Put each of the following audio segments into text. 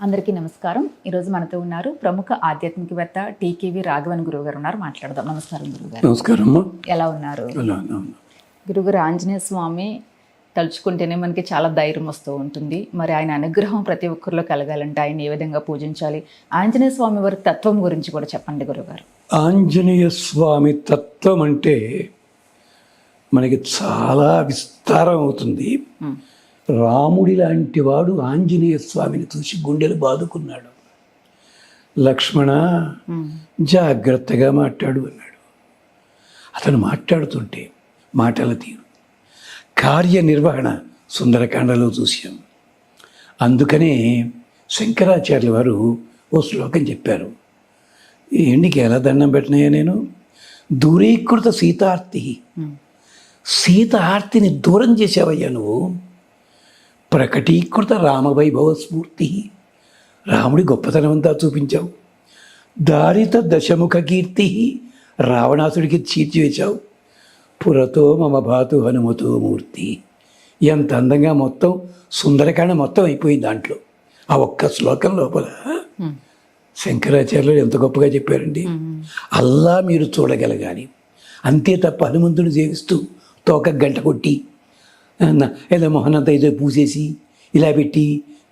అందరికీ నమస్కారం. ఈరోజు మనతో ఉన్నారు ప్రముఖ ఆధ్యాత్మికవేత్త టీకేవి రాఘవన్ గురువు గారు ఉన్నారు. మాట్లాడదాం. నమస్కారం గురుగారు. నమస్కారం. ఎలా ఉన్నారు గురుగారు? ఆంజనేయ స్వామి తలుచుకుంటేనే మనకి చాలా ధైర్యం వస్తూ ఉంటుంది. మరి ఆయన అనుగ్రహం ప్రతి ఒక్కరిలో కలగాలంటే ఆయన ఏ విధంగా పూజించాలి? ఆంజనేయ స్వామి వారి తత్వం గురించి కూడా చెప్పండి గురుగారు. ఆంజనేయ స్వామి తత్వం అంటే మనకి చాలా విస్తారం అవుతుంది. రాముడి లాంటి వాడు ఆంజనేయ స్వామిని చూసి గుండెలు బాదుకున్నాడు. లక్ష్మణ జాగ్రత్తగా మాట్లాడు అన్నాడు. అతను మాట్లాడుతుంటే మాటల తీరు, కార్యనిర్వహణ సుందరకాండలో చూశాం. అందుకనే శంకరాచార్యుల వారు ఓ శ్లోకం చెప్పారు. ఏంటికి ఎలా దండం పెట్టినాయా నేను? దూరీకృత సీతార్తి, సీత ఆర్తిని దూరం చేసావయ్యా నువ్వు. ప్రకటీకృత రామవైభవ స్ఫూర్తి, రాముడి గొప్పతనం అంతా చూపించావు. దారిత దశముఖ కీర్తి, రావణాసుడికి చీర్చివేశావు. పురతో మమ భాతు హనుమతో మూర్తి. ఎంత అందంగా మొత్తం సుందరకాండ మొత్తం అయిపోయింది దాంట్లో. ఆ ఒక్క శ్లోకం లోపల శంకరాచార్యులు ఎంత గొప్పగా చెప్పారండి. అల్లా మీరు చూడగలగాలి, అంతే తప్ప హనుమంతుడు సేవిస్తూ తోక గంట కొట్టి ఏదో మొహనంతా ఏదో పూసేసి ఇలా పెట్టి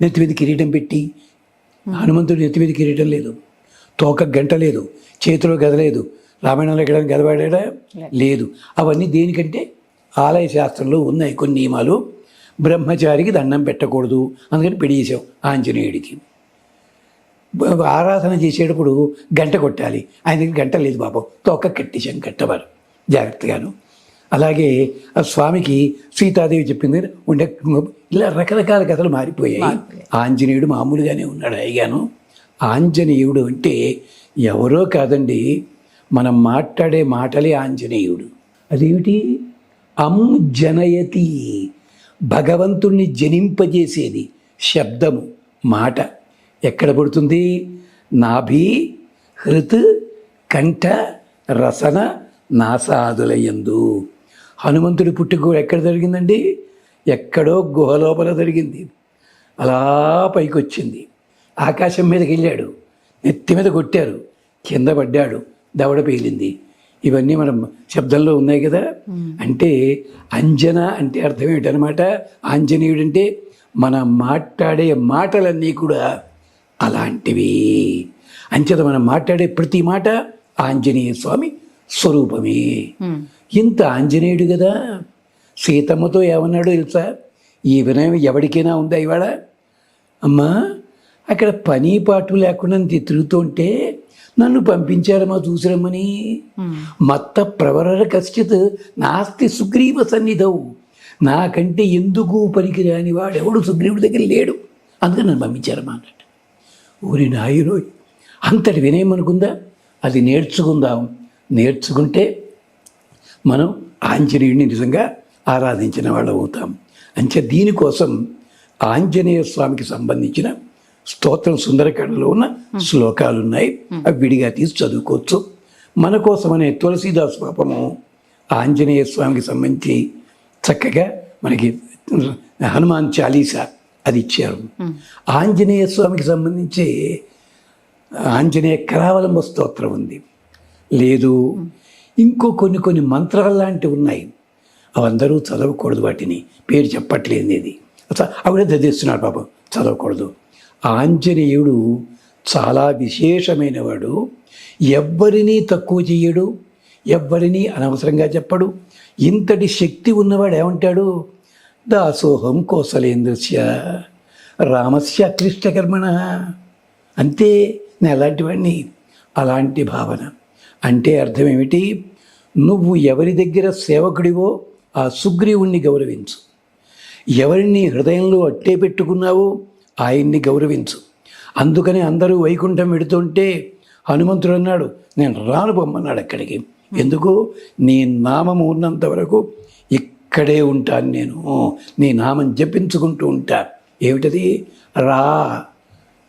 నెత్తి మీద కిరీటం పెట్టి, హనుమంతుడు నెత్తి మీద కిరీటం లేదు, తోక గంట లేదు, చేతిలో గద లేదు, రామాయణంలో ఎక్కడ గదవాడా లేదు. అవన్నీ దేనికంటే ఆలయ శాస్త్రంలో ఉన్నాయి కొన్ని నియమాలు. బ్రహ్మచారికి దండం పెట్టకూడదు, అందుకని పెడిచేసావు ఆంజనేయుడికి. ఆరాధన చేసేటప్పుడు గంట కొట్టాలి, ఆయనకి గంట లేదు పాపం, తోక కట్టేశాం కట్టవారు జాగ్రత్తగాను. అలాగే ఆ స్వామికి సీతాదేవి చెప్పింది ఉండే, ఇలా రకరకాల కథలు మారిపోయాయి. ఆంజనేయుడు మామూలుగానే ఉన్నాడు అయ్యాను. ఆంజనేయుడు అంటే ఎవరో కాదండి, మనం మాట్లాడే మాటలే ఆంజనేయుడు. అదేమిటి? జనయతి, భగవంతుణ్ణి జనింపజేసేది శబ్దము, మాట. ఎక్కడ పడుతుంది? నాభి, హృత్, కంఠ, రసన, నాసాదులయందు. హనుమంతుడి పుట్టుక ఎక్కడ జరిగిందండి? ఎక్కడో గుహ లోపల జరిగింది. అలా పైకి వచ్చింది, ఆకాశం మీదకి వెళ్ళాడు, నెత్తి మీద కొట్టారు, కింద పడ్డాడు, దవడ పేలింది. ఇవన్నీ మనం శబ్దంలో ఉన్నాయి కదా. అంటే అంజన అంటే అర్థం ఏమిటనమాట? ఆంజనేయుడు అంటే మనం మాట్లాడే మాటలన్నీ కూడా అలాంటివి. అంచేత మనం మాట్లాడే ప్రతి మాట ఆంజనేయ స్వామి స్వరూపమే. ఇంత ఆంజనేయుడు కదా. సీతమ్మతో ఏమన్నాడో తెలుసా? ఈ వినయం ఎవరికైనా ఉందా ఇవాళ? అమ్మా, అక్కడ పని పాటు లేకుండా తిరుగుతుంటే నన్ను పంపించారమ్మా చూసిరమ్మని. మత్త ప్రవర కశ్చిత్ నాస్తి సుగ్రీవ సన్నిధవు. నాకంటే ఎందుకు పనికిరాని వాడెవడు సుగ్రీవుడి దగ్గర లేడు, అందుకని నన్ను పంపించారమ్మా అన్నట్టు. ఊరి నాయుడు అంతటి వినయం అనుకుందా? అది నేర్చుకుందాం. నేర్చుకుంటే మనం ఆంజనేయుడిని నిజంగా ఆరాధించిన వాళ్ళు అవుతాం. అంచే దీనికోసం ఆంజనేయ స్వామికి సంబంధించిన స్తోత్రం సుందరకాండలో ఉన్న శ్లోకాలు ఉన్నాయి. అవి విడిగా తీసి చదువుకోవచ్చు. మన కోసమనే తులసీదాసు పాపము ఆంజనేయ స్వామికి సంబంధించి చక్కగా మనకి హనుమాన్ చాలీసా అది ఇచ్చారు. ఆంజనేయ స్వామికి సంబంధించి ఆంజనేయ కరావలంబ స్తోత్రం ఉంది. లేదు, ఇంకో కొన్ని మంత్రాలు లాంటివి ఉన్నాయి. అవందరూ చదవకూడదు, వాటిని పేరు చెప్పట్లేదు. ఇది అవిడే చదివిస్తున్నాడు పాపం, చదవకూడదు. ఆంజనేయుడు చాలా విశేషమైన వాడు. ఎవ్వరినీ తక్కువ చెయ్యడు, ఎవ్వరినీ అనవసరంగా చెప్పడు. ఇంతటి శక్తి ఉన్నవాడు ఏమంటాడు? దాసోహం కోసలేంద్రస్య రామస్య అక్లిష్టకర్మణ. అంతే, నేను అలాంటి వాడిని. అలాంటి భావన అంటే అర్థం ఏమిటి? నువ్వు ఎవరి దగ్గర సేవకుడివో ఆ సుగ్రీవుణ్ణి గౌరవించు. ఎవరిని హృదయంలో అట్టే పెట్టుకున్నావో ఆయన్ని గౌరవించు. అందుకని అందరూ వైకుంఠం వెడుతుంటే హనుమంతుడు అన్నాడు, నేను రాను పొమ్మన్నాడు అక్కడికి. ఎందుకు? నీ నామము ఉన్నంత వరకు ఇక్కడే ఉంటాను, నేను నీ నామం జపించుకుంటూ ఉంటా. ఏమిటది? రా.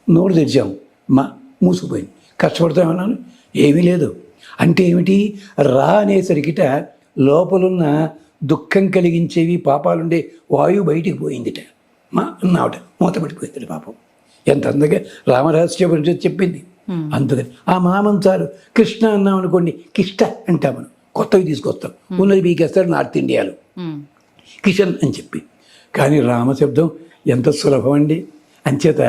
నోరు తెరిచాం, మూసుకుపోయింది. కష్టపడతామన్నాను, ఏమీ లేదు. అంటే ఏమిటి? రా అనేసరికిట లోపలున్న దుఃఖం కలిగించేవి పాపాలుండే వాయువు బయటికి పోయిందిట. మా అన్నావట మూత పడిపోయింది పాపం. ఎంత అందంగా రామరహస్య పరిషత్ చెప్పింది. అందుకని ఆ మామంసాలు కృష్ణ అన్నాం అనుకోండి, కిష్ట అంటాం మనం, కొత్తవి తీసుకొస్తాం, ఉన్నది పీకేస్తారు నార్త్ ఇండియాలో కిషన్ అని చెప్పి. కానీ రామశబ్దం ఎంత సులభం అండి. అంచేత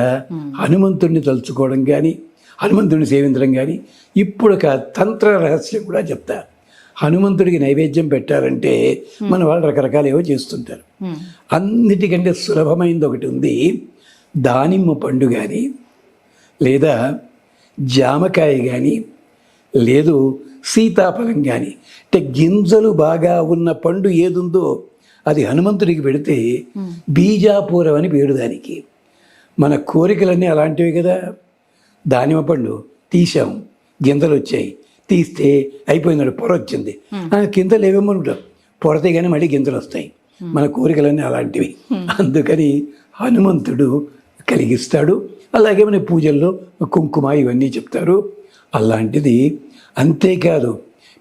హనుమంతుడిని తలుచుకోవడం కానీ, హనుమంతుడిని సేవించడం కానీ. ఇప్పుడు ఒక తంత్ర రహస్యం కూడా చెప్తా. హనుమంతుడికి నైవేద్యం పెట్టాలంటే మన వాళ్ళు రకరకాలు ఏవో చేస్తుంటారు. అన్నిటికంటే సులభమైనది ఒకటి ఉంది. దానిమ్మ పండు కానీ, లేదా జామకాయ కానీ, లేదు సీతాఫలం కానీ, అంటే గింజలు బాగా ఉన్న పండు ఏదుందో అది హనుమంతుడికి పెడితే బీజాపూరం అని పేరు దానికి. మన కోరికలన్నీ అలాంటివి కదా. దానిమ్మ పండు తీసాం, గింజలు వచ్చాయి, తీస్తే అయిపోయింది, పొర వచ్చింది, గింజలు ఏవేమనుకుంటాం, పొరతే కానీ మళ్ళీ గింజలు వస్తాయి. మన కోరికలన్నీ అలాంటివి. అందుకని హనుమంతుడు కలిగిస్తాడు. అలాగే మన పూజల్లో కుంకుమ ఇవన్నీ చెప్తారు. అలాంటిది. అంతేకాదు,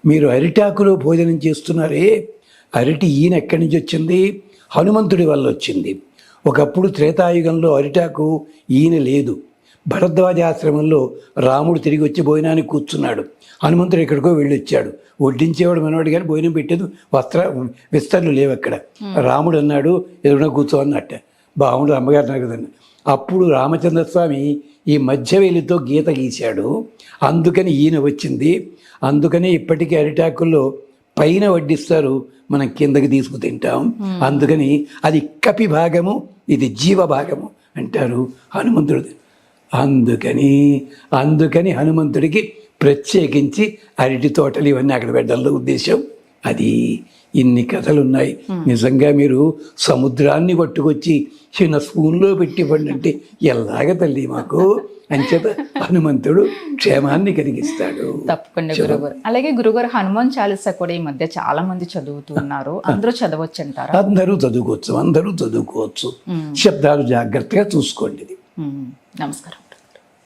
మీరు అరిటాకులో భోజనం చేస్తున్నారే, అరటి ఈయన ఎక్కడి నుంచి వచ్చింది? హనుమంతుడి వల్ల వచ్చింది. ఒకప్పుడు త్రేతాయుగంలో అరిటాకు ఈయన లేదు. భరద్వాజ ఆశ్రమంలో రాముడు తిరిగి వచ్చి భోజనానికి కూర్చున్నాడు. హనుమంతుడు ఎక్కడికో వెళ్ళి వచ్చాడు. వడ్డించేవాడు మనవాడు కానీ భోజనం పెట్టేది విస్తరలు లేవు అక్కడ. రాముడు అన్నాడు ఎదురున కూర్చో అన్నట్ట. బాగుండు అమ్మగారు నాకు కదన్న. అప్పుడు రామచంద్రస్వామి ఈ మధ్యవేలితో గీత గీశాడు. అందుకని ఈయన వచ్చింది. అందుకని ఇప్పటికీ అరిటాకుల్లో పైన వడ్డిస్తారు, మనం కిందకి తీసుకు తింటాం. అందుకని అది కపి భాగము, ఇది జీవ భాగము అంటారు హనుమంతుడు. అందుకని హనుమంతుడికి ప్రత్యేకించి అరటి తోటలు ఇవన్నీ అక్కడ పెట్టడంలో ఉద్దేశం అది. ఇన్ని కథలు ఉన్నాయి. నిజంగా మీరు సముద్రాన్ని పట్టుకొచ్చి చిన్న స్పూన్లో పెట్టి ఇవ్వండి అంటే ఎలాగ తల్లి మాకు. అంచేత హనుమంతుడు క్షేమాన్ని కలిగిస్తాడు. తప్పకుండా గురుగారు. అలాగే గురుగారు, హనుమాన్ చాలీసా కూడా ఈ మధ్య చాలా మంది చదువుతున్నారు. అందరూ చదవచ్చు అంటారా? అందరూ చదువుకోవచ్చు. శబ్దాలు జాగ్రత్తగా చూసుకోండి. నమస్కారం.